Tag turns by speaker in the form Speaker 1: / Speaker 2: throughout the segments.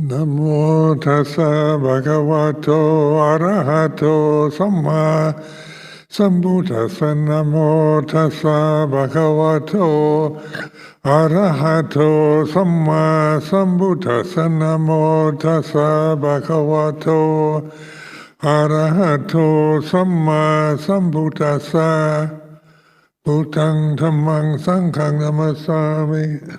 Speaker 1: Namo tassa bhagavato arahato samma sambuddhassa. Namo tassa bhagavato arahato samma sambuddhassa. Namo tassa bhagavato arahato samma sambuddhassa. Bhutang dhammang sanghang namasami.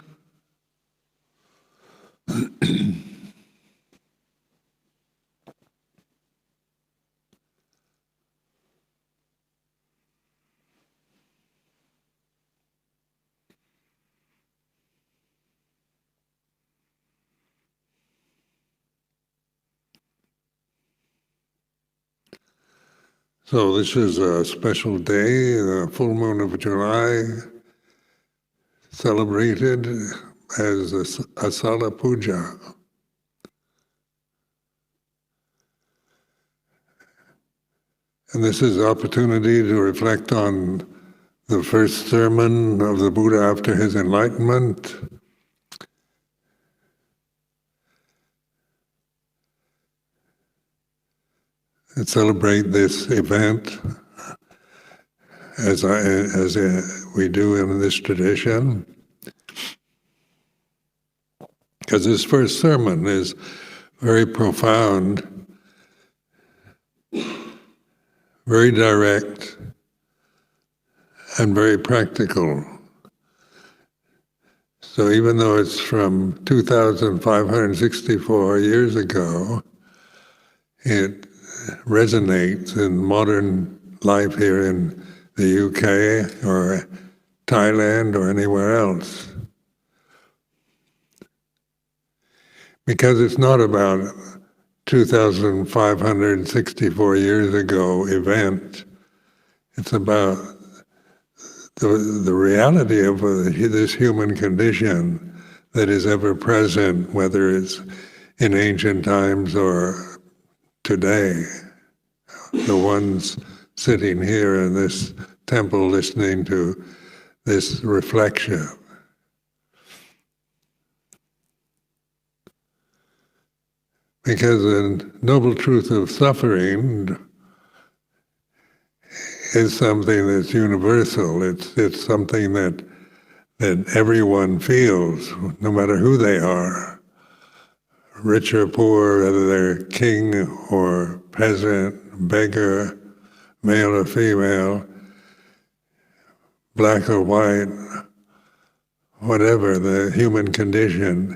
Speaker 1: So this is a special day, the full moon of July, celebrated as Asalha Puja. And this is an opportunity to reflect on the first sermon of the Buddha after his enlightenment, and celebrate this event as we do in this tradition. Because this first sermon is very profound, very direct, and very practical. So even though it's from 2,564 years ago, it resonates in modern life here in the UK or Thailand or anywhere else. Because it's not about 2,564 years ago event. It's about the reality of this human condition that is ever present, whether it's in ancient times or today. The ones sitting here in this temple listening to this reflection. Because the noble truth of suffering is something that's universal. It's something that everyone feels, no matter who they are, rich or poor, whether they're king or peasant, beggar, male or female, black or white, whatever the human condition,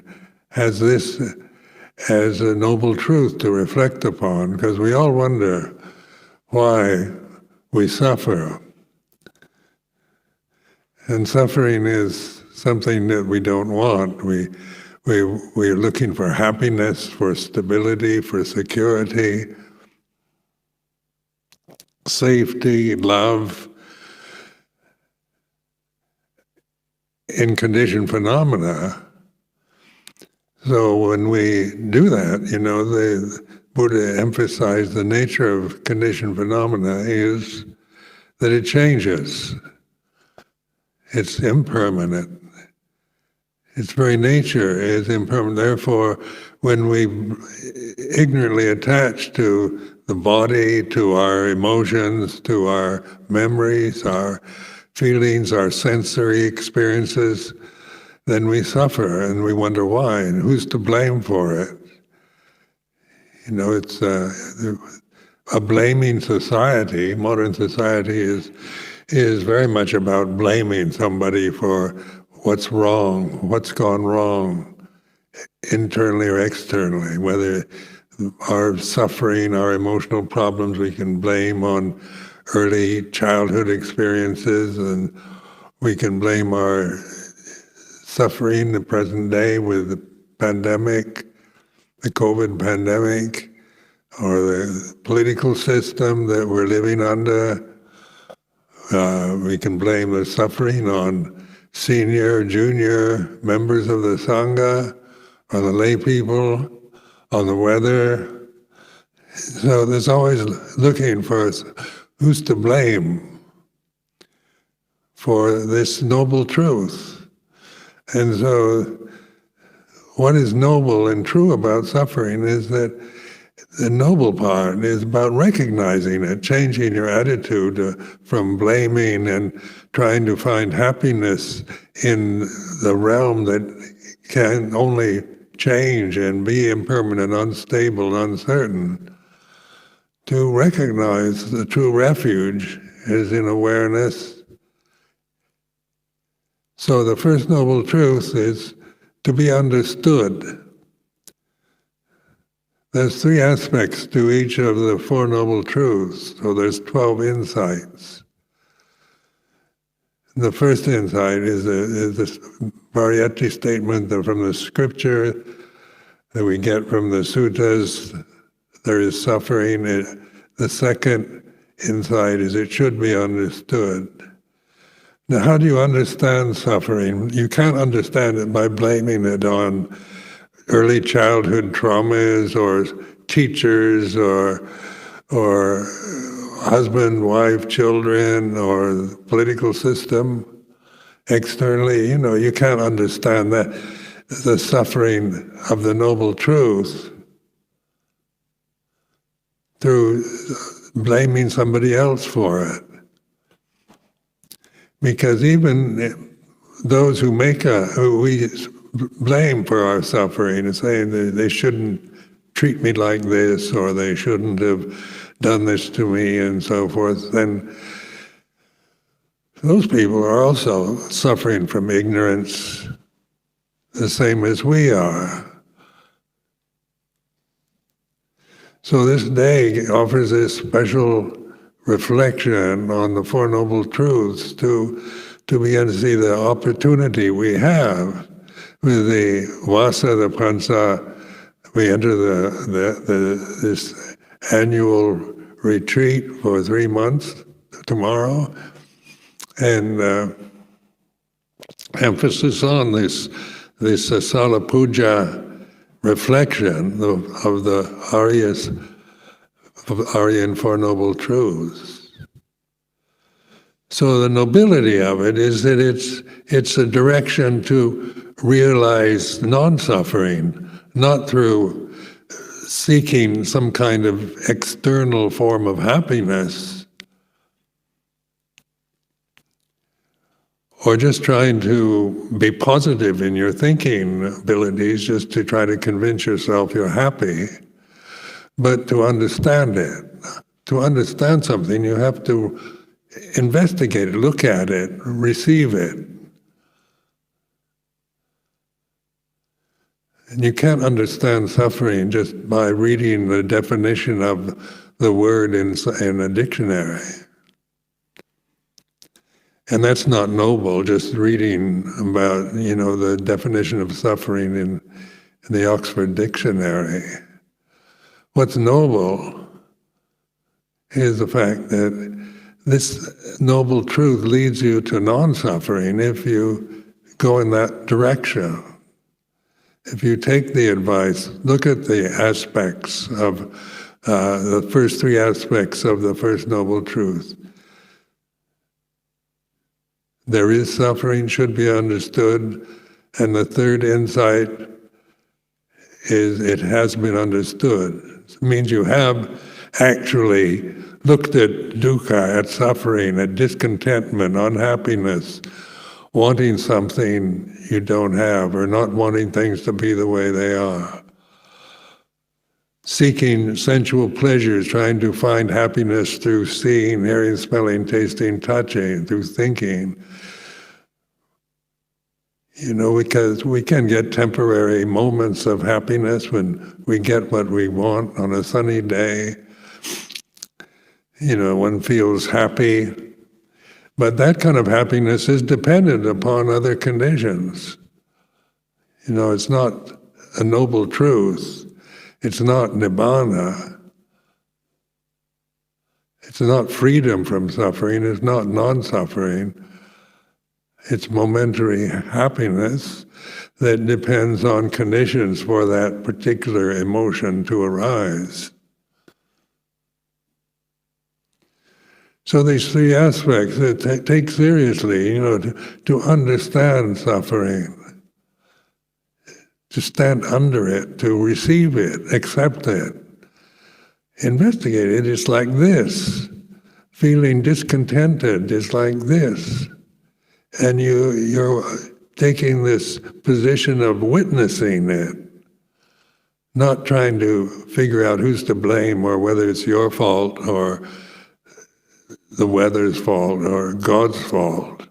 Speaker 1: has this as a noble truth to reflect upon, because we all wonder why we suffer. And suffering is something that we don't want. We're looking for happiness, for stability, for security, safety, love. In conditioned phenomena. So when we do that, the Buddha emphasized the nature of conditioned phenomena is that it changes. It's impermanent. Its very nature is impermanent. Therefore, when we ignorantly attach to the body, to our emotions, to our memories, our feelings, our sensory experiences, then we suffer and we wonder why and who's to blame for it. It's a blaming society. Modern society is very much about blaming somebody for what's wrong, what's gone wrong, internally or externally. Whether our suffering, our emotional problems, we can blame on early childhood experiences, and we can blame our suffering the present day with the pandemic, the COVID pandemic, or the political system that we're living under. We can blame the suffering on senior, junior members of the Sangha, on the lay people, on the weather. So there's always looking for who's to blame for this noble truth. And so what is noble and true about suffering is that the noble part is about recognizing it, changing your attitude from blaming and trying to find happiness in the realm that can only change and be impermanent, unstable, uncertain. To recognize the true refuge is in awareness. So the first noble truth is to be understood. There's 3 aspects to each of the 4 noble truths, so there's 12 insights. The first insight is this Variety statement from the scripture that we get from the suttas. There is suffering. The second insight is it should be understood. Now, how do you understand suffering? You can't understand it by blaming it on early childhood traumas or teachers or husband, wife, children, or the political system. Externally, you can't understand that the suffering of the noble truth through blaming somebody else for it. Because even those who we blame for our suffering and saying they shouldn't treat me like this, or they shouldn't have done this to me, and so forth, then those people are also suffering from ignorance, the same as we are. So this day offers a special reflection on the Four Noble Truths to begin to see the opportunity we have with the Vasa, the Pansa. We enter this annual retreat for 3 months tomorrow, and emphasis on this Asalha Puja reflection of the Aryan Four Noble Truths. So the nobility of it is that it's a direction to realize non-suffering, not through seeking some kind of external form of happiness, or just trying to be positive in your thinking abilities, just to try to convince yourself you're happy, but to understand it. To understand something, you have to investigate it, look at it, receive it. And you can't understand suffering just by reading the definition of the word in a dictionary. And that's not noble, just reading about, the definition of suffering in the Oxford Dictionary. What's noble is the fact that this noble truth leads you to non-suffering if you go in that direction. If you take the advice, look at the aspects of the first 3 aspects of the First Noble Truth. There is suffering, should be understood, and the third insight is it has been understood. It means you have actually looked at dukkha, at suffering, at discontentment, unhappiness, wanting something you don't have, or not wanting things to be the way they are. Seeking sensual pleasures, trying to find happiness through seeing, hearing, smelling, tasting, touching, through thinking. Because we can get temporary moments of happiness when we get what we want on a sunny day. One feels happy. But that kind of happiness is dependent upon other conditions. It's not a noble truth. It's not nibbana. It's not freedom from suffering. It's not non-suffering. It's momentary happiness that depends on conditions for that particular emotion to arise. So these 3 aspects, take seriously, to understand suffering, to stand under it, to receive it, accept it. Investigate it. It's like this. Feeling discontented is like this. And you're taking this position of witnessing it, not trying to figure out who's to blame or whether it's your fault or the weather's fault or God's fault.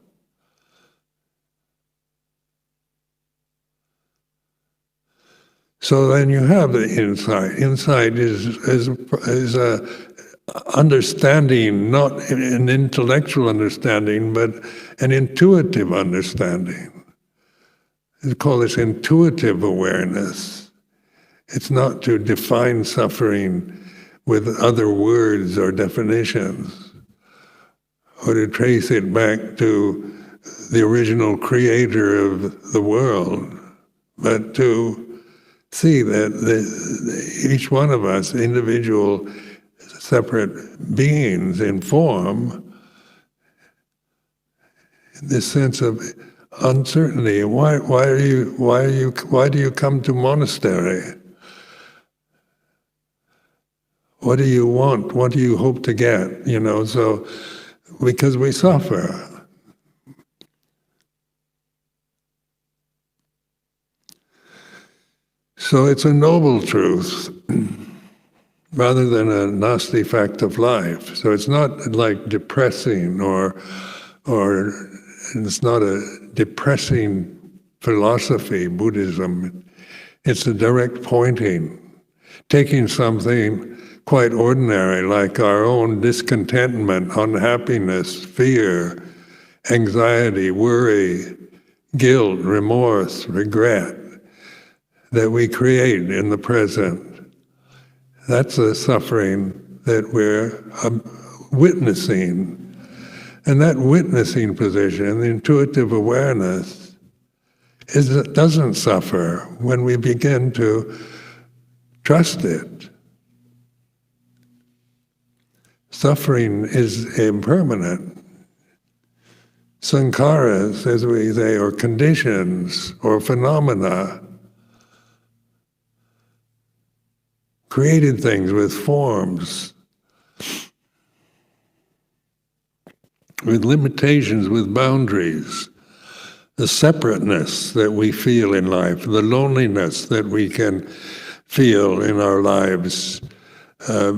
Speaker 1: So then you have the insight. Insight is a understanding, not an intellectual understanding, but an intuitive understanding. We call this intuitive awareness. It's not to define suffering with other words or definitions, or to trace it back to the original creator of the world, but to see that each one of us, individual, separate beings in form, this sense of uncertainty. Why do you come to monastery? What do you want? What do you hope to get? So because we suffer. So it's a noble truth rather than a nasty fact of life. So it's not like depressing or it's not a depressing philosophy, Buddhism. It's a direct pointing, taking something quite ordinary like our own discontentment, unhappiness, fear, anxiety, worry, guilt, remorse, regret, that we create in the present. That's a suffering that we're witnessing. And that witnessing position, the intuitive awareness, doesn't suffer when we begin to trust it. Suffering is impermanent. Sankharas, as we say, or conditions, or phenomena, created things with forms, with limitations, with boundaries, the separateness that we feel in life, the loneliness that we can feel in our lives,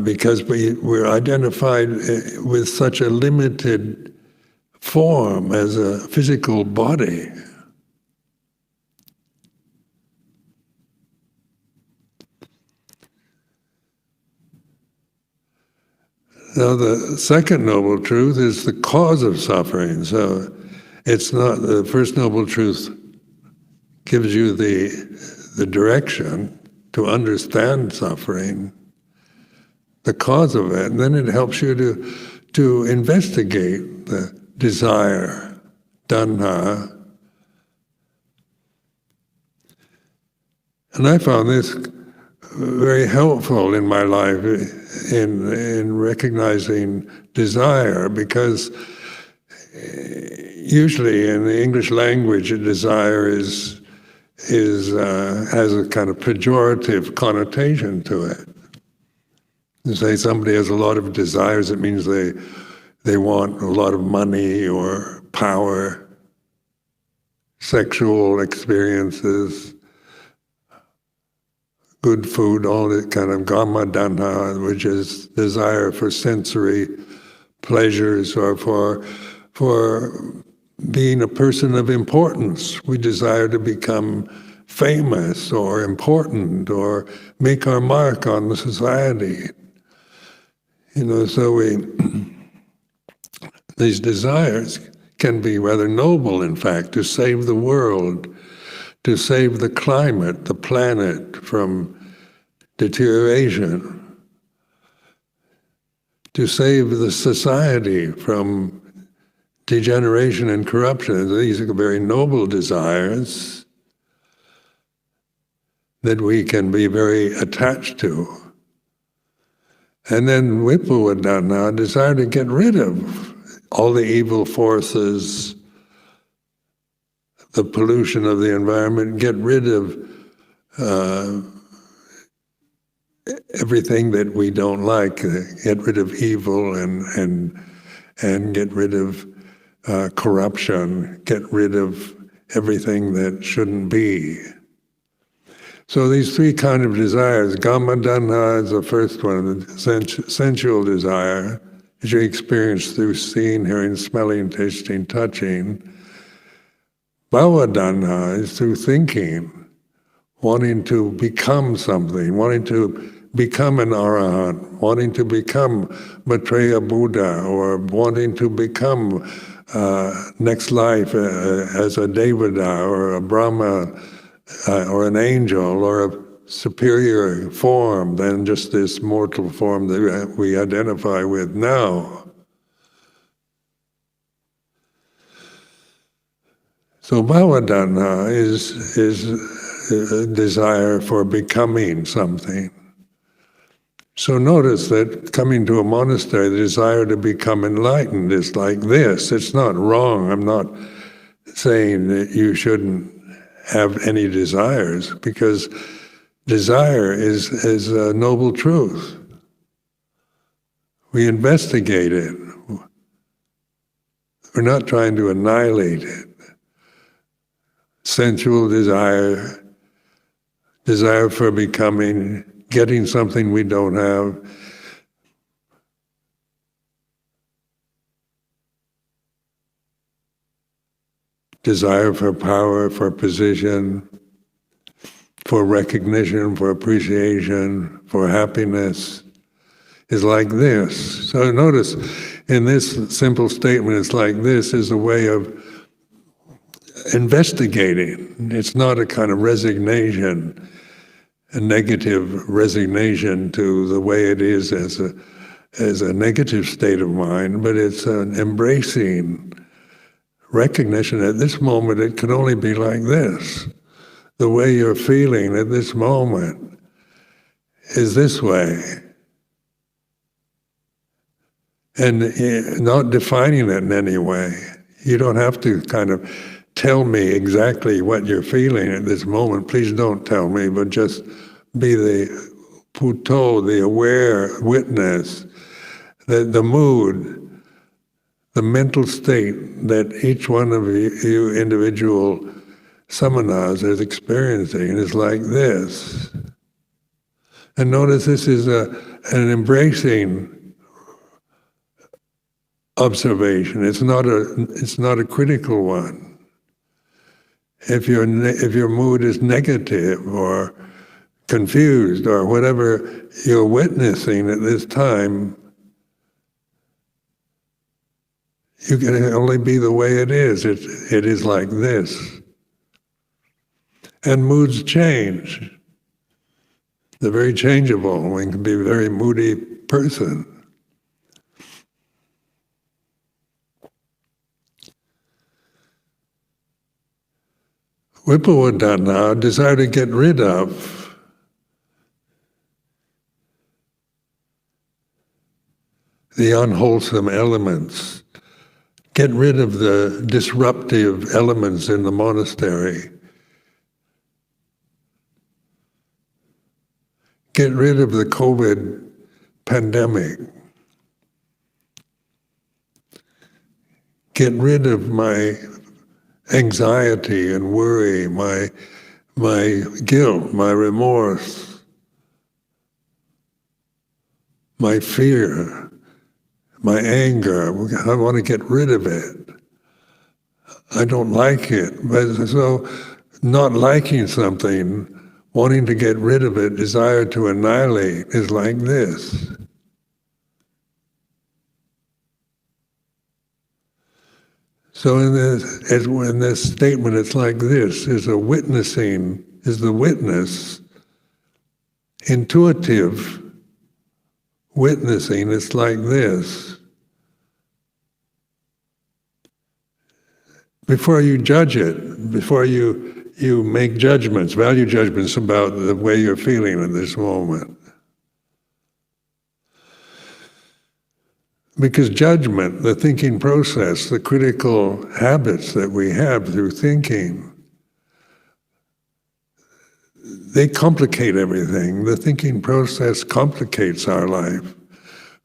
Speaker 1: because we're identified with such a limited form as a physical body. Now, the second noble truth is the cause of suffering. So it's not, the first noble truth gives you the direction to understand suffering, the cause of it, and then it helps you to investigate the desire, tanha. And I found this very helpful in my life in recognizing desire, because usually in the English language, a desire has a kind of pejorative connotation to it. You say somebody has a lot of desires, it means they want a lot of money or power, sexual experiences, good food, all that kind of kama tanha, which is desire for sensory pleasures or for being a person of importance. We desire to become famous or important or make our mark on the society. So these desires can be rather noble, in fact, to save the world, to save the climate, the planet from deterioration, to save the society from degeneration and corruption. These are very noble desires that we can be very attached to. And then vipavadana, a desire to get rid of all the evil forces, the pollution of the environment, get rid of uh, everything that we don't like, get rid of evil and get rid of corruption, get rid of everything that shouldn't be. So these three kind of desires, Kama Tanha is the first one, the sensual desire, which you experience through seeing, hearing, smelling, tasting, touching. Bhava Tanha is through thinking, wanting to become something, wanting to become an arahant, wanting to become Maitreya Buddha, or wanting to become next life as a Devada or a Brahma or an angel or a superior form than just this mortal form that we identify with now. So bhava-tanha is a desire for becoming something. So notice that coming to a monastery, the desire to become enlightened is like this. It's not wrong. I'm not saying that you shouldn't have any desires, because desire is a noble truth. We investigate it. We're not trying to annihilate it. Sensual desire, desire for becoming, getting something we don't have. Desire for power, for position, for recognition, for appreciation, for happiness is like this. So notice, in this simple statement, it's like this is a way of investigating. It's not a kind of resignation, a negative resignation to the way it is as a negative state of mind, but it's an embracing recognition at this moment it can only be like this. The way you're feeling at this moment is this way. And not defining it in any way. You don't have to kind of tell me exactly what you're feeling at this moment. Please don't tell me, but just be the puto, the aware witness, the mood, the mental state that each one of you individual samanas is experiencing is like this. And notice this is an embracing observation. It's not a critical one. If your mood is negative or confused or whatever you're witnessing at this time, you can only be the way it is. It is like this. And moods change. They're very changeable. One can be a very moody person. Vipavadana, desire to get rid of the unwholesome elements. Get rid of the disruptive elements in the monastery. Get rid of the COVID pandemic. Get rid of my anxiety and worry, my guilt, my remorse, my fear, my anger. I want to get rid of it. I don't like it. But so not liking something, wanting to get rid of it, desire to annihilate is like this. So in this statement, it's like this: is the witness, intuitive witnessing. It's like this. Before you judge it, before you make judgments, value judgments about the way you're feeling at this moment. Because judgment, the thinking process, the critical habits that we have through thinking, they complicate everything. The thinking process complicates our life.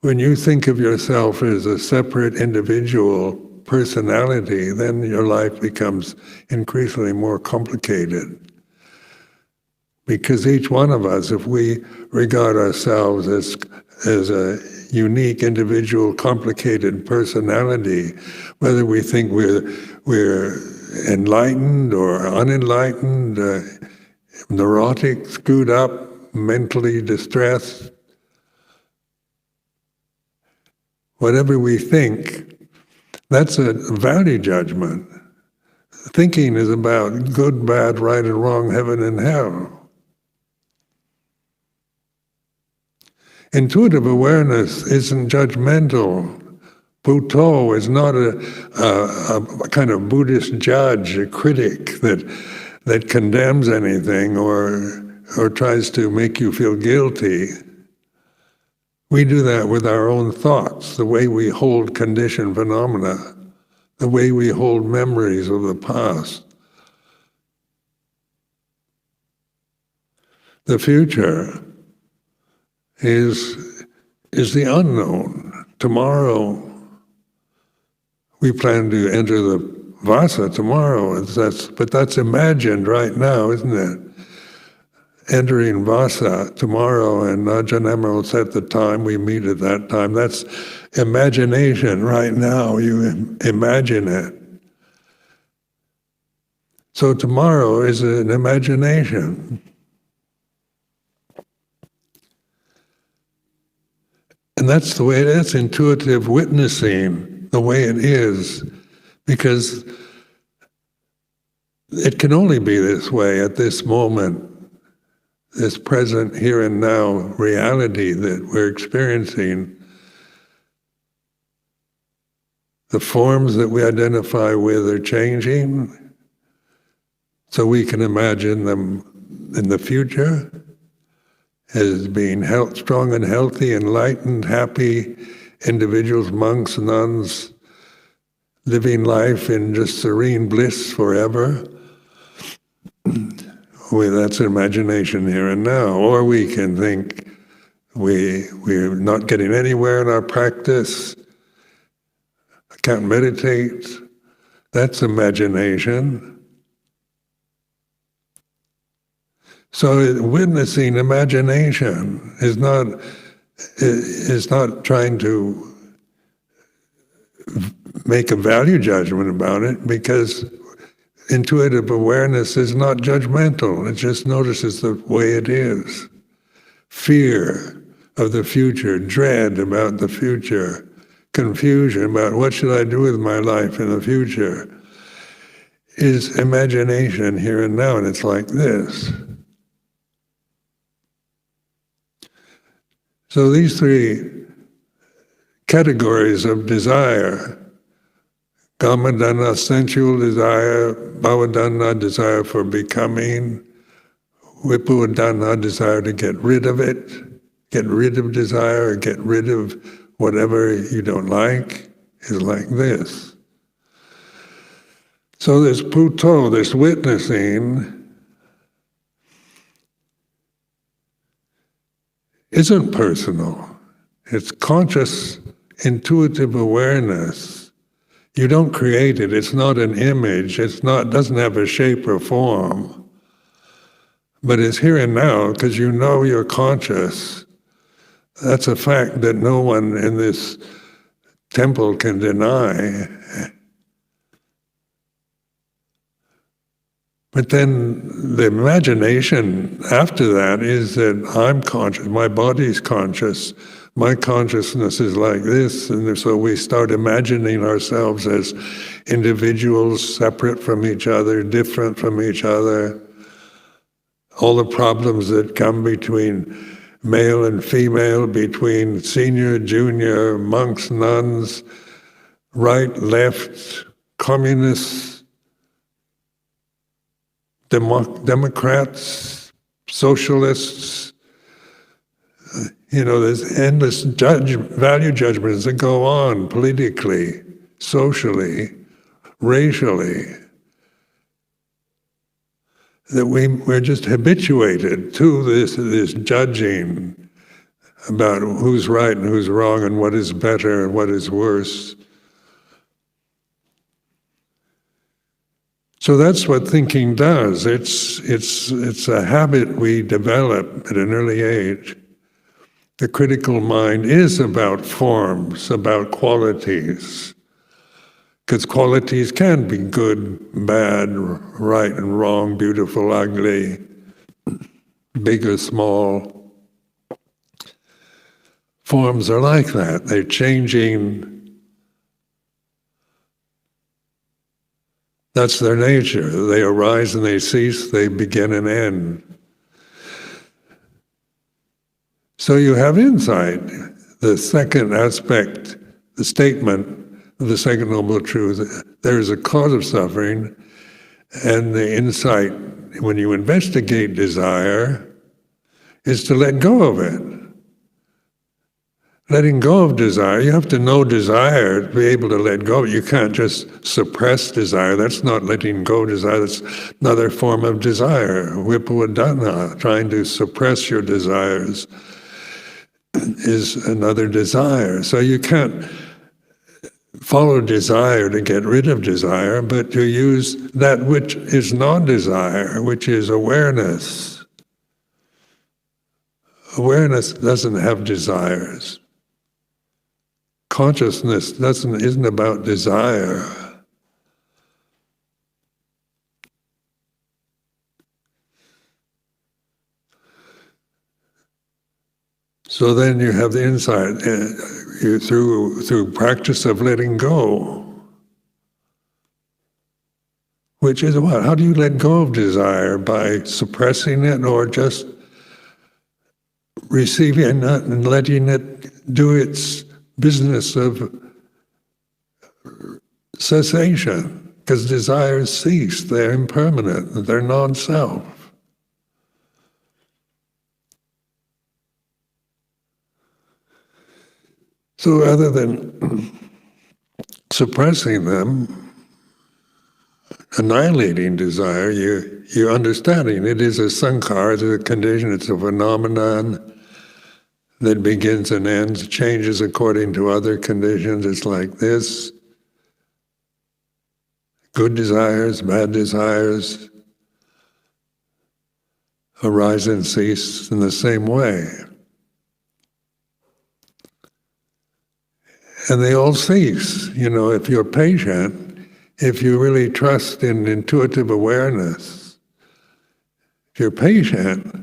Speaker 1: When you think of yourself as a separate individual personality, then your life becomes increasingly more complicated. Because each one of us, if we regard ourselves as a unique, individual, complicated personality, whether we think we're enlightened or unenlightened, neurotic, screwed up, mentally distressed, whatever we think, that's a value judgment. Thinking is about good, bad, right and wrong, heaven and hell. Intuitive awareness isn't judgmental. Puja is not a kind of Buddhist judge, a critic that condemns anything or tries to make you feel guilty. We do that with our own thoughts, the way we hold conditioned phenomena, the way we hold memories of the past. The future is the unknown. Tomorrow, we plan to enter the Vasa tomorrow, but that's imagined right now, isn't it? Entering Vasa tomorrow, and Ajahn will set the time, we meet at that time. That's imagination right now, you imagine it. So tomorrow is an imagination. And that's the way it is, intuitive witnessing, the way it is, because it can only be this way at this moment, this present here and now reality that we're experiencing. The forms that we identify with are changing, so we can imagine them in the future as being strong and healthy, enlightened, happy individuals, monks, nuns, living life in just serene bliss forever. That's imagination here and now. Or we can think we're not getting anywhere in our practice, I can't meditate. That's imagination. So witnessing imagination is not trying to make a value judgment about it, because intuitive awareness is not judgmental. It just notices the way it is. Fear of the future, dread about the future, confusion about what should I do with my life in the future is imagination here and now, and it's like this. So these three categories of desire, Kamadana, sensual desire, Bhavadana, desire for becoming, Vipuadana, desire to get rid of it, get rid of desire, get rid of whatever you don't like, is like this. So this Puja, this witnessing, isn't personal. It's conscious, intuitive awareness. You don't create it. It's not an image. Doesn't have a shape or form. But it's here and now because you know you're conscious. That's a fact that no one in this temple can deny. But then the imagination after that is that I'm conscious, my body's conscious, my consciousness is like this, and so we start imagining ourselves as individuals separate from each other, different from each other. All the problems that come between male and female, between senior, junior, monks, nuns, right, left, communists, Democrats, socialists, there's endless value judgments that go on politically, socially, racially. that we're just habituated to this judging about who's right and who's wrong and what is better and what is worse. So that's what thinking does. It's a habit we develop at an early age. The critical mind is about forms, about qualities. Because qualities can be good, bad, right and wrong, beautiful, ugly, big or small. Forms are like that. They're changing. That's their nature. They arise and they cease, they begin and end. So you have insight. The second aspect, the statement of the Second Noble Truth, there is a cause of suffering, and the insight, when you investigate desire, is to let go of it. Letting go of desire, you have to know desire to be able to let go. You can't just suppress desire. That's not letting go of desire. That's another form of desire. Vipawadana, trying to suppress your desires, is another desire. So you can't follow desire to get rid of desire, but to use that which is non-desire, which is awareness. Awareness doesn't have desires. Consciousness isn't about desire. So then you have the insight through practice of letting go, which is what? How do you let go of desire? By suppressing it, or just receiving it and letting it do its business of cessation? Because desires cease, they're impermanent, they're non-self. So rather than suppressing them, annihilating desire, you're understanding it is a sankhara, it's a condition, it's a phenomenon that begins and ends, changes according to other conditions. It's like this. Good desires, bad desires arise and cease in the same way. And they all cease. If you're patient, if you really trust in intuitive awareness, if you're patient,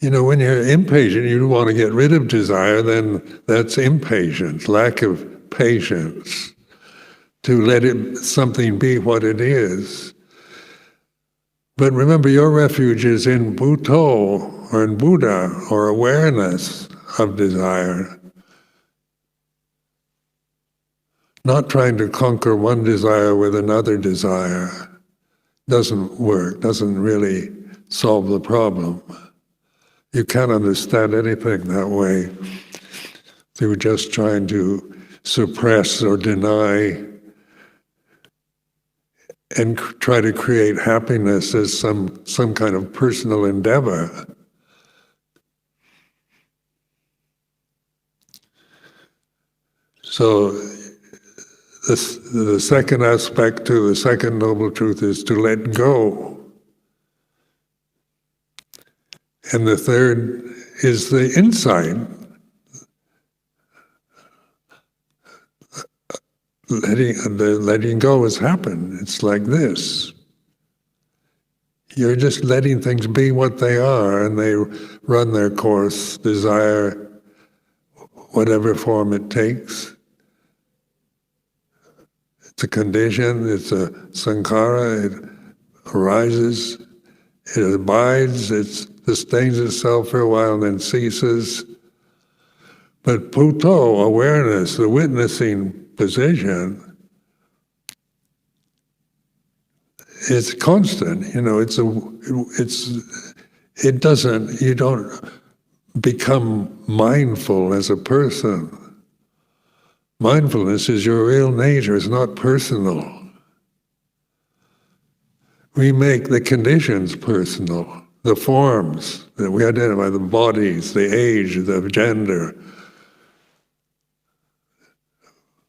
Speaker 1: when you're impatient, you want to get rid of desire, then that's impatience, lack of patience, to let something be what it is. But remember, your refuge is in Bhutto, or in Buddha, or awareness of desire. Not trying to conquer one desire with another desire doesn't work, doesn't really solve the problem. You can't understand anything that way through just trying to suppress or deny and try to create happiness as some kind of personal endeavor. So the second aspect to the Second Noble Truth is to let go. And the third is the insight. Letting go has happened. It's like this. You're just letting things be what they are, and they run their course, desire, whatever form it takes. It's a condition, it's a sankhara, it arises, it abides, it sustains itself for a while and then ceases. But Bhutto, awareness, the witnessing position, it's constant. You don't become mindful as a person. Mindfulness is your real nature, it's not personal. we make the conditions personal, the forms that we identify, the bodies, the age, the gender,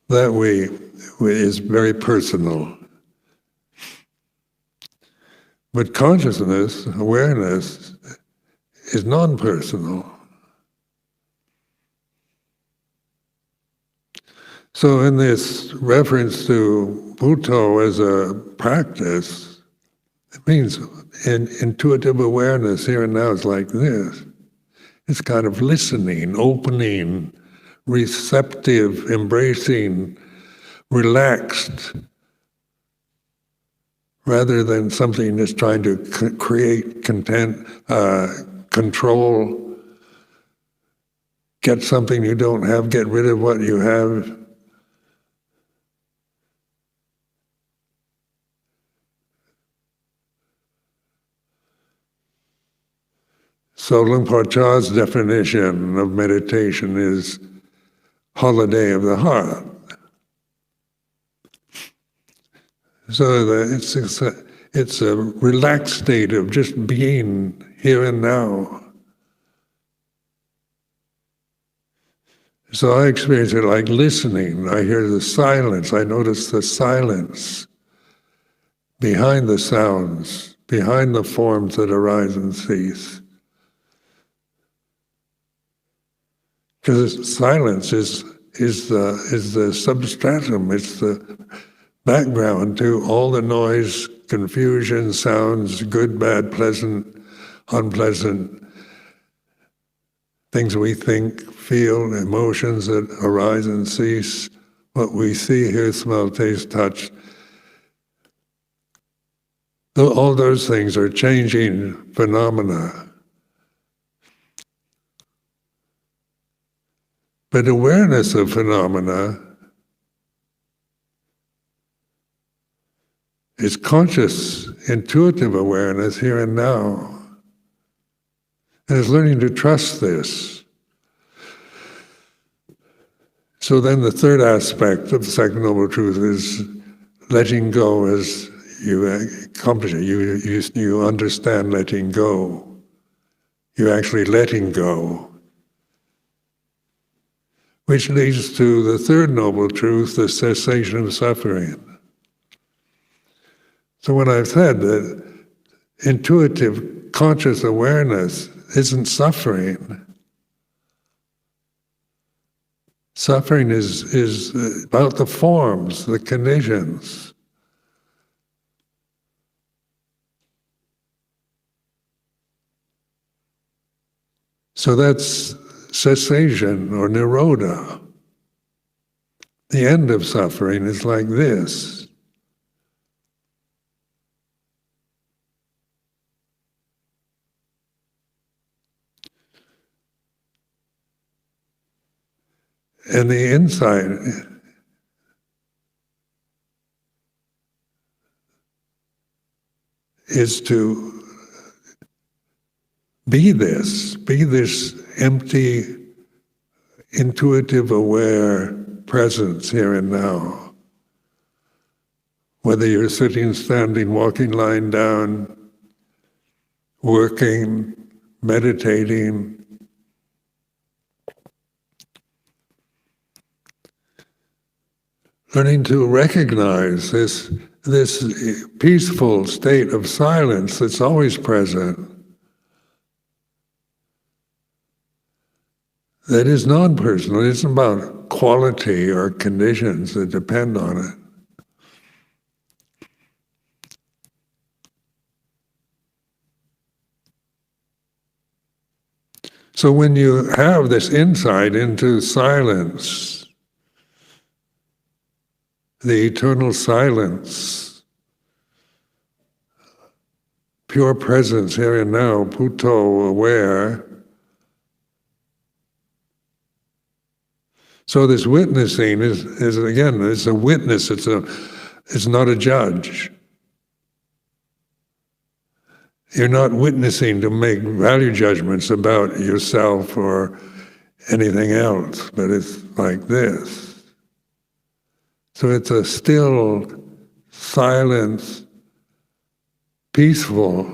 Speaker 1: that is very personal. But consciousness, awareness, is non-personal. So in this reference to Buddha as a practice, it means intuitive awareness here and now is like this. It's kind of listening, opening, receptive, embracing, relaxed, rather than something that's trying to create content, control, get something you don't have, get rid of what you have. So Luang Por Chah's definition of meditation is holiday of the heart. So it's a relaxed state of just being here and now. So I experience it like listening. I hear the silence. I notice the silence behind the sounds, behind the forms that arise and cease. Because silence is the substratum. It's the background to all the noise, confusion, sounds, good, bad, pleasant, unpleasant, things we think, feel, emotions that arise and cease, what we see, hear, smell, taste, touch. All those things are changing phenomena. But awareness of phenomena is conscious, intuitive awareness here and now. And it's learning to trust this. So then the third aspect of the Second Noble Truth is letting go as you accomplish it. You understand letting go. You're actually letting go. Which leads to the third Noble Truth, the cessation of suffering. So when I've said that intuitive, conscious awareness isn't suffering, suffering is about the forms, the conditions. So that's cessation or nirodha. The end of suffering is like this. And the insight is to be this empty, intuitive, aware presence here and now. Whether you're sitting, standing, walking, lying down, working, meditating, learning to recognize this peaceful state of silence that's always present, that is non-personal. It isn't about quality or conditions that depend on it. So when you have this insight into silence, the eternal silence, pure presence here and now, Puto aware. So this witnessing is again, it's a witness, it's not a judge. You're not witnessing to make value judgments about yourself or anything else, but it's like this. So it's a still silence peaceful,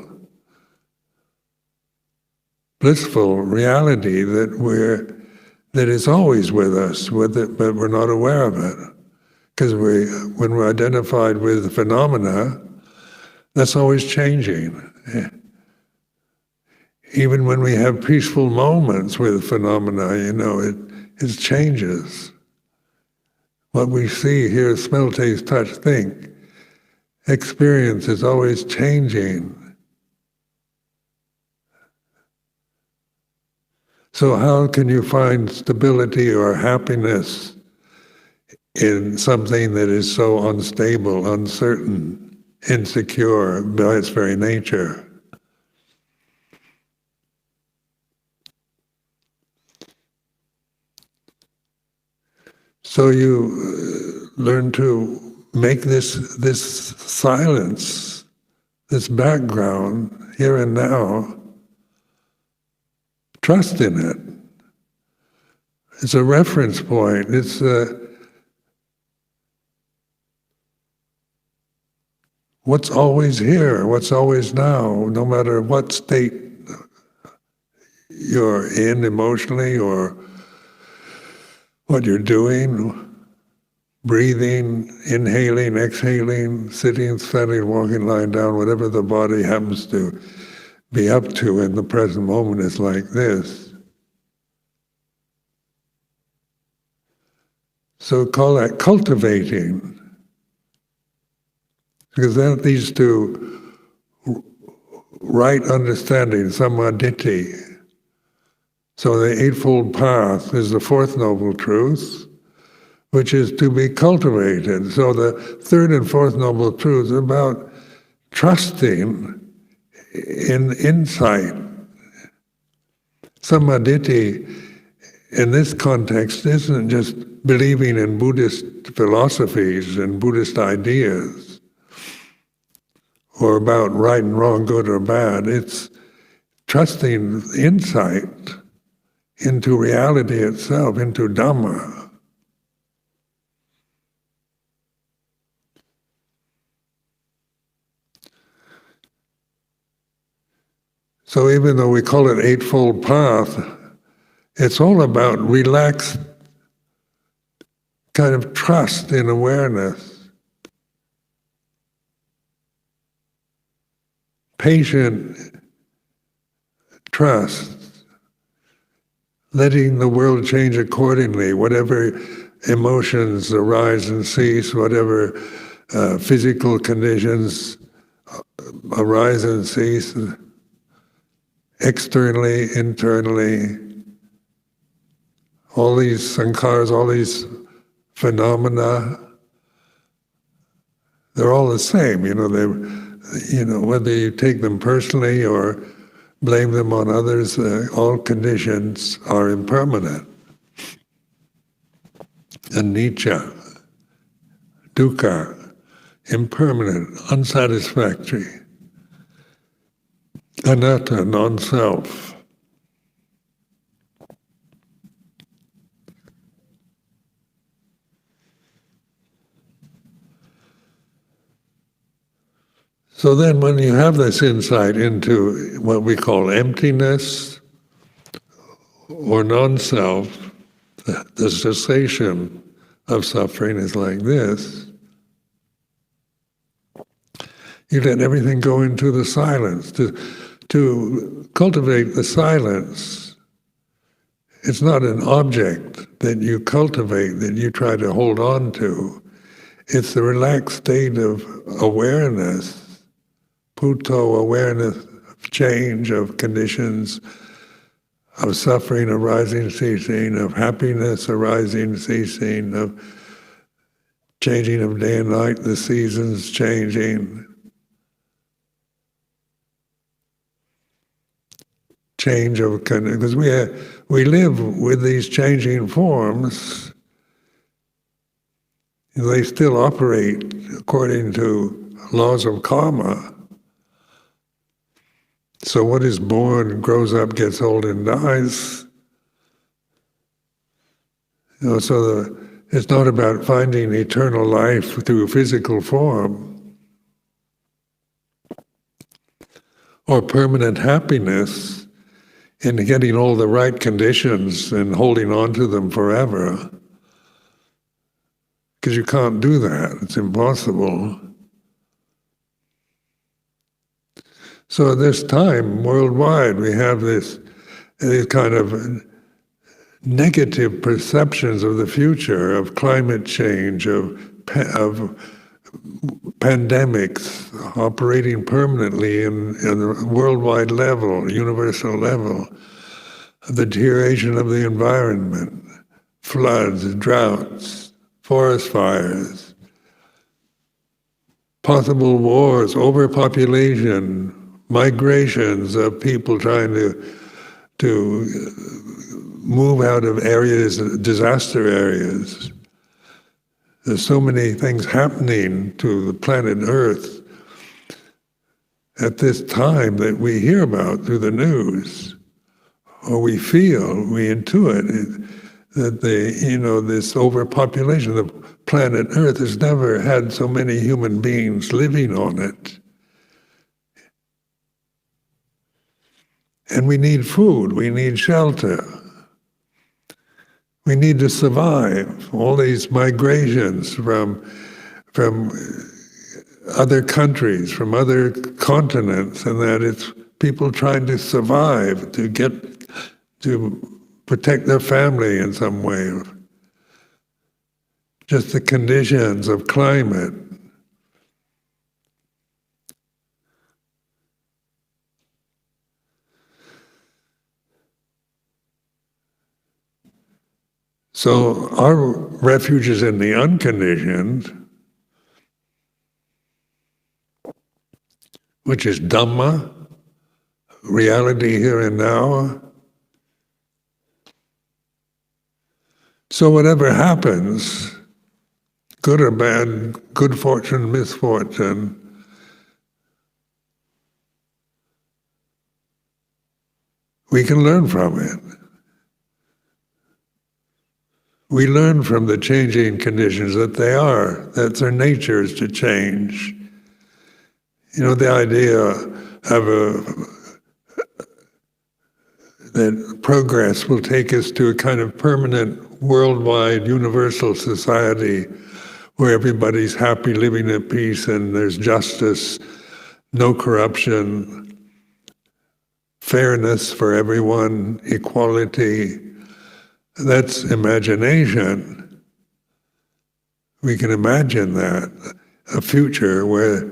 Speaker 1: blissful reality that is always with us, but we're not aware of it. Because when we're identified with the phenomena, that's always changing. Even when we have peaceful moments with phenomena, it changes. What we see, hear, smell, taste, touch, think, experience is always changing. So how can you find stability or happiness in something that is so unstable, uncertain, insecure by its very nature? So you learn to make this silence, this background, here and now, trust in it. It's a reference point. It's what's always here, what's always now, no matter what state you're in emotionally or what you're doing, breathing, inhaling, exhaling, sitting, standing, walking, lying down, whatever the body happens to be up to in the present moment is like this. So call that cultivating, because that leads to right understanding, samadhi. So the Eightfold Path is the fourth Noble Truth, which is to be cultivated. So the third and fourth Noble Truths are about trusting in insight. Samadhi, in this context, isn't just believing in Buddhist philosophies and Buddhist ideas, or about right and wrong, good or bad. It's trusting insight into reality itself, into Dhamma. So even though we call it Eightfold Path, it's all about relaxed kind of trust in awareness, patient trust, letting the world change accordingly, whatever emotions arise and cease, whatever physical conditions arise and cease, externally, internally, all these sankharas, all these phenomena, they're all the same. Whether you take them personally or blame them on others, all conditions are impermanent. Anicca, dukkha, impermanent, unsatisfactory. Anatta, non-self. So then when you have this insight into what we call emptiness or non-self, the cessation of suffering is like this. You let everything go into the silence. To cultivate the silence, it's not an object that you cultivate, that you try to hold on to. It's the relaxed state of awareness, Puto, awareness of change, of conditions, of suffering arising, ceasing, of happiness arising, ceasing, of changing of day and night, the seasons changing, change of, because we live with these changing forms. They still operate according to laws of karma. So what is born, grows up, gets old, and dies. It's not about finding eternal life through physical form. or permanent happiness in getting all the right conditions and holding on to them forever. Because you can't do that. It's impossible. So at this time, worldwide, we have these kind of negative perceptions of the future, of climate change, of pandemics operating permanently in a worldwide level, universal level, the deterioration of the environment, floods, droughts, forest fires, possible wars, overpopulation, migrations of people trying to move out of areas, disaster areas. There's so many things happening to the planet Earth at this time that we hear about through the news, or we feel, we intuit that this overpopulation of the planet Earth has never had so many human beings living on it. And we need food, we need shelter. We need to survive all these migrations from other countries, from other continents, and that it's people trying to survive, to protect their family in some way. Just the conditions of climate. So our refuge is in the unconditioned, which is Dhamma, reality here and now. So whatever happens, good or bad, good fortune, misfortune, we can learn from it. We learn from the changing conditions that that's their nature is to change. The idea that progress will take us to a kind of permanent, worldwide, universal society where everybody's happy, living at peace, and there's justice, no corruption, fairness for everyone, equality. That's imagination. We can imagine that, a future where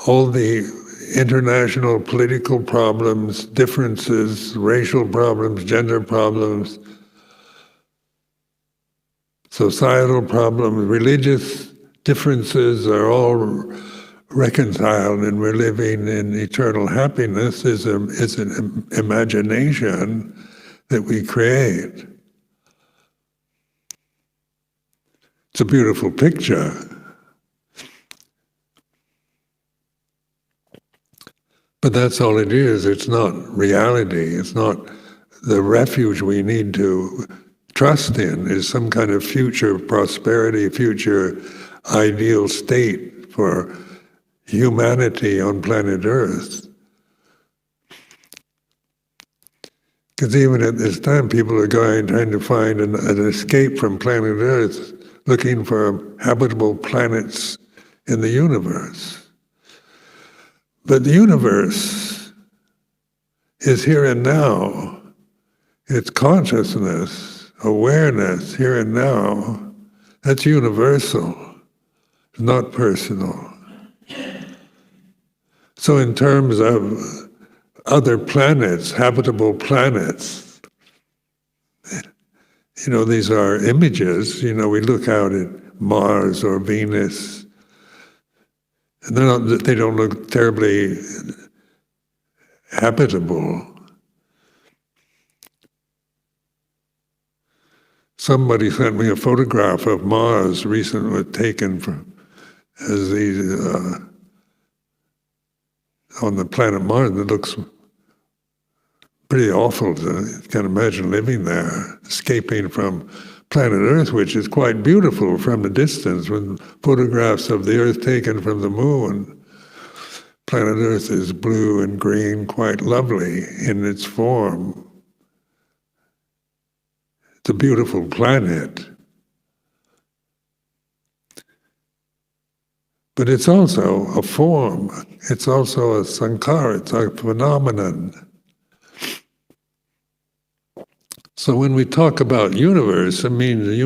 Speaker 1: all the international political problems, differences, racial problems, gender problems, societal problems, religious differences are all reconciled, and we're living in eternal happiness is an imagination that we create. It's a beautiful picture. But that's all it is. It's not reality. It's not the refuge we need to trust in, is some kind of future prosperity, future ideal state for humanity on planet Earth. Because even at this time, people are trying to find an escape from planet Earth, looking for habitable planets in the universe. But the universe is here and now. It's consciousness, awareness, here and now. That's universal, not personal. So in terms of other planets, habitable planets, these are images. We look out at Mars or Venus, and they don't look terribly habitable. Somebody sent me a photograph of Mars recently taken on the planet Mars. It looks pretty awful. You can't imagine living there, escaping from planet Earth, which is quite beautiful from a distance, with photographs of the Earth taken from the moon. Planet Earth is blue and green, quite lovely in its form. It's a beautiful planet. But it's also a form. It's also a sankhara. It's a phenomenon. So when we talk about universe, it means the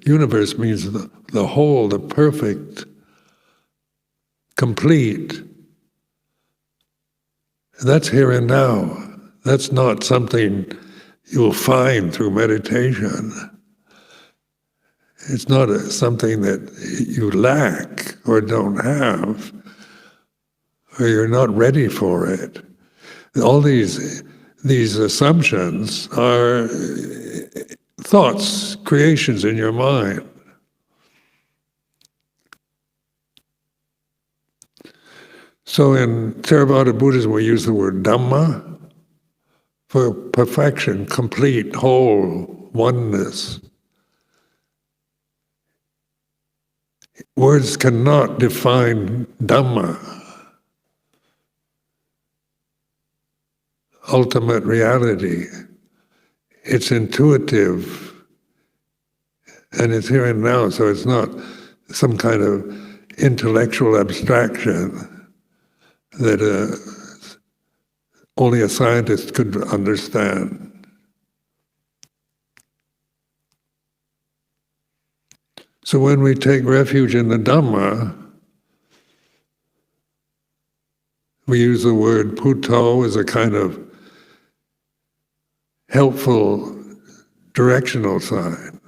Speaker 1: universe means the whole, the perfect, complete. That's here and now. That's not something you'll find through meditation. It's not something that you lack or don't have, or you're not ready for it. All these assumptions are thoughts, creations in your mind. So in Theravada Buddhism, we use the word Dhamma for perfection, complete, whole, oneness. Words cannot define Dhamma, ultimate reality. It's intuitive, and it's here and now, so it's not some kind of intellectual abstraction that only a scientist could understand. So when we take refuge in the Dhamma, we use the word Putto as a kind of helpful directional sign.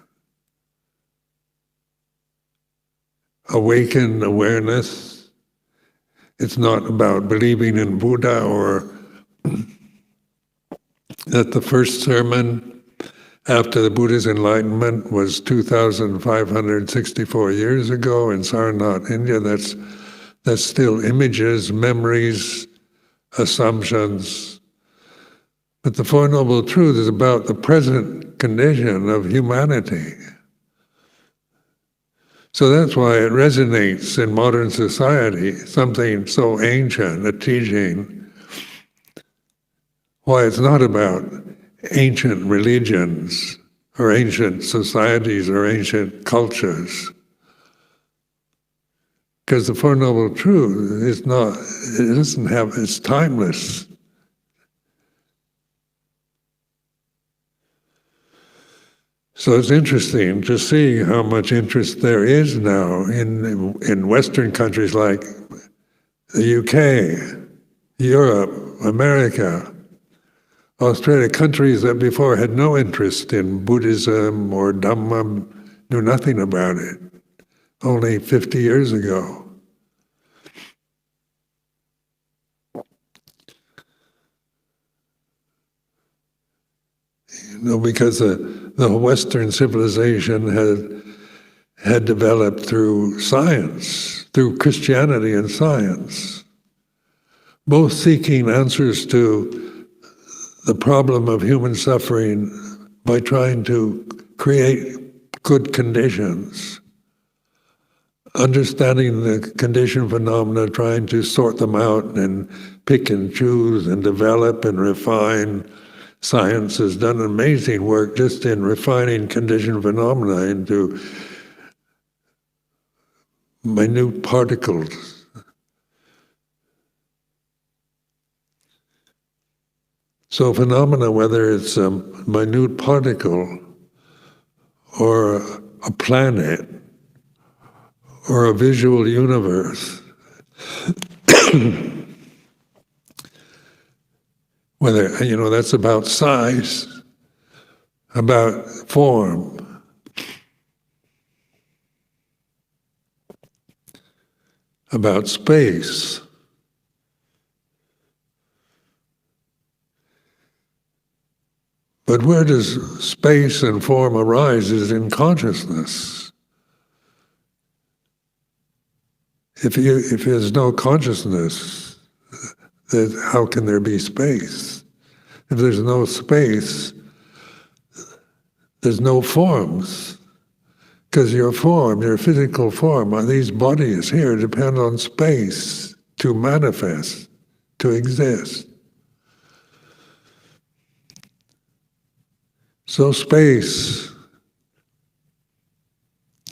Speaker 1: Awaken awareness. It's not about believing in Buddha or that the first sermon after the Buddha's enlightenment was 2,564 years ago in Sarnath, India. That's still images, memories, assumptions. But the Four Noble Truths is about the present condition of humanity. So that's why it resonates in modern society, something so ancient, a teaching. Why it's not about ancient religions or ancient societies or ancient cultures. Because the Four Noble Truths is not, it doesn't have, it's timeless. So it's interesting to see how much interest there is now in Western countries like the UK, Europe, America, Australia, countries that before had no interest in Buddhism or Dhamma, knew nothing about it, only 50 years ago. Because the Western civilization had developed through science, through Christianity and science, both seeking answers to the problem of human suffering by trying to create good conditions, understanding the condition phenomena, trying to sort them out and pick and choose and develop and refine. Science has done amazing work just in refining condition phenomena into minute particles. So phenomena, whether it's a minute particle or a planet or a visual universe, whether, that's about size, about form, about space. But where does space and form arise is in consciousness. If there's no consciousness, then how can there be space? If there's no space, there's no forms. Because your form, your physical form, these bodies here depend on space. to manifest, to exist. So space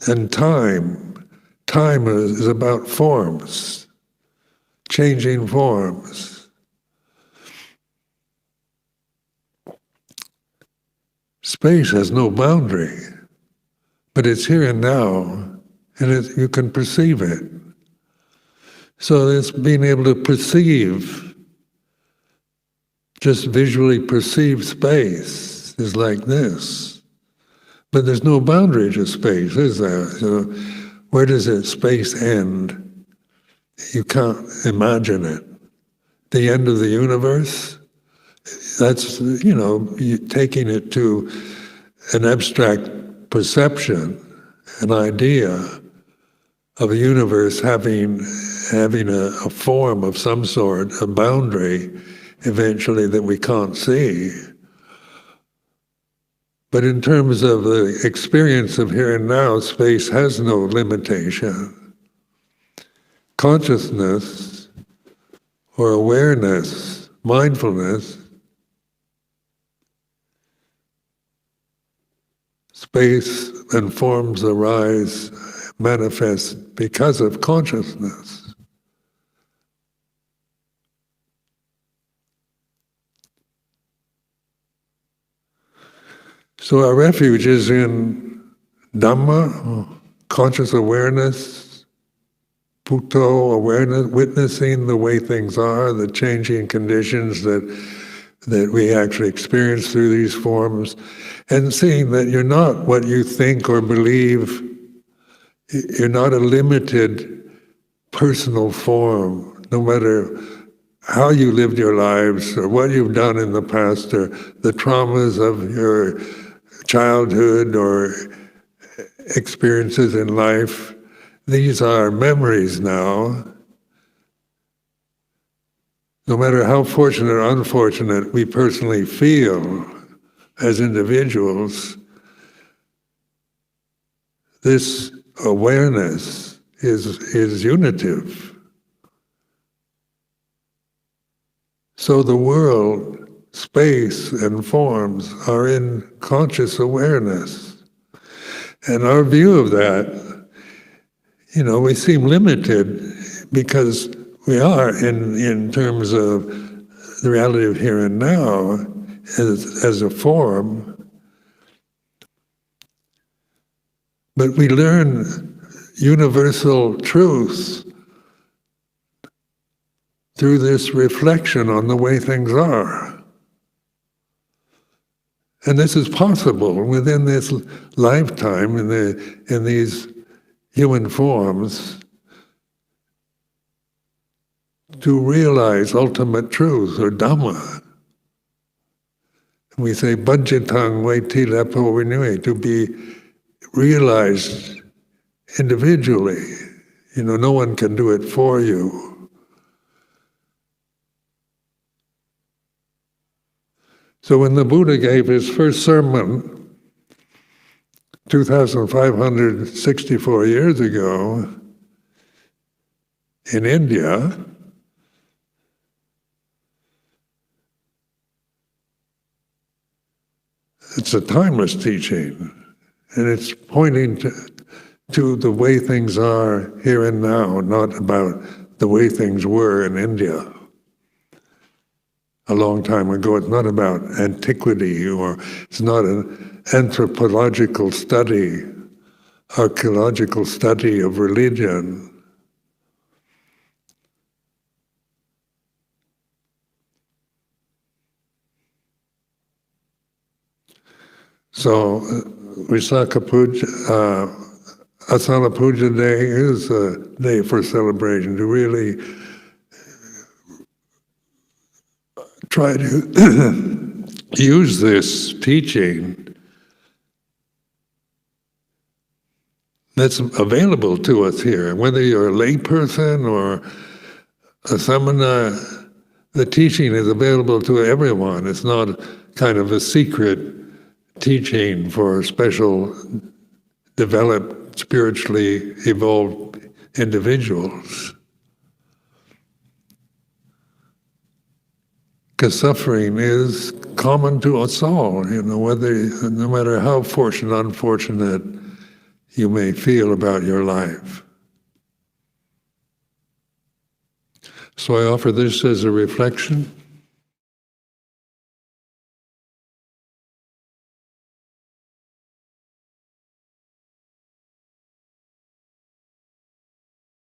Speaker 1: and time is about forms, changing forms. Space has no boundary, but it's here and now, and you can perceive it. So it's being able to perceive, just visually perceive space is like this. But there's no boundary to space, is there? So where does space end? You can't imagine it. The end of the universe? That's, taking it to an abstract perception, an idea of a universe having a form of some sort, a boundary, eventually, that we can't see. But in terms of the experience of here and now, space has no limitation. Consciousness or awareness, mindfulness, space and forms arise, manifest because of consciousness. So our refuge is in Dhamma, conscious awareness, Puto, awareness, witnessing the way things are, the changing conditions that we actually experience through these forms, and seeing that you're not what you think or believe. You're not a limited personal form, no matter how you lived your lives or what you've done in the past or the traumas of your childhood or experiences in life. These are memories now. No matter how fortunate or unfortunate we personally feel as individuals, this awareness is unitive. So the world, space and forms are in conscious awareness. And our view of that, we seem limited because we are in terms of the reality of here and now as a form. But we learn universal truths through this reflection on the way things are. And this is possible within this lifetime, in these human forms, to realize ultimate truth, or Dhamma. We say, Bhajitang Vaiti Lepo Vinui, to be realized individually. No one can do it for you. So when the Buddha gave his first sermon 2,564 years ago in India, it's a timeless teaching, and it's pointing to the way things are here and now, not about the way things were in India a long time ago. It's not about antiquity, or it's not an anthropological study, archaeological study of religion. So Visakha Puja, Asalha Puja Day is a day for celebration, to really try to use this teaching that's available to us here. Whether you're a layperson or a samana, the teaching is available to everyone. It's not kind of a secret teaching for special, developed, spiritually evolved individuals. Because suffering is common to us all, no matter how fortunate, unfortunate you may feel about your life. So I offer this as a reflection.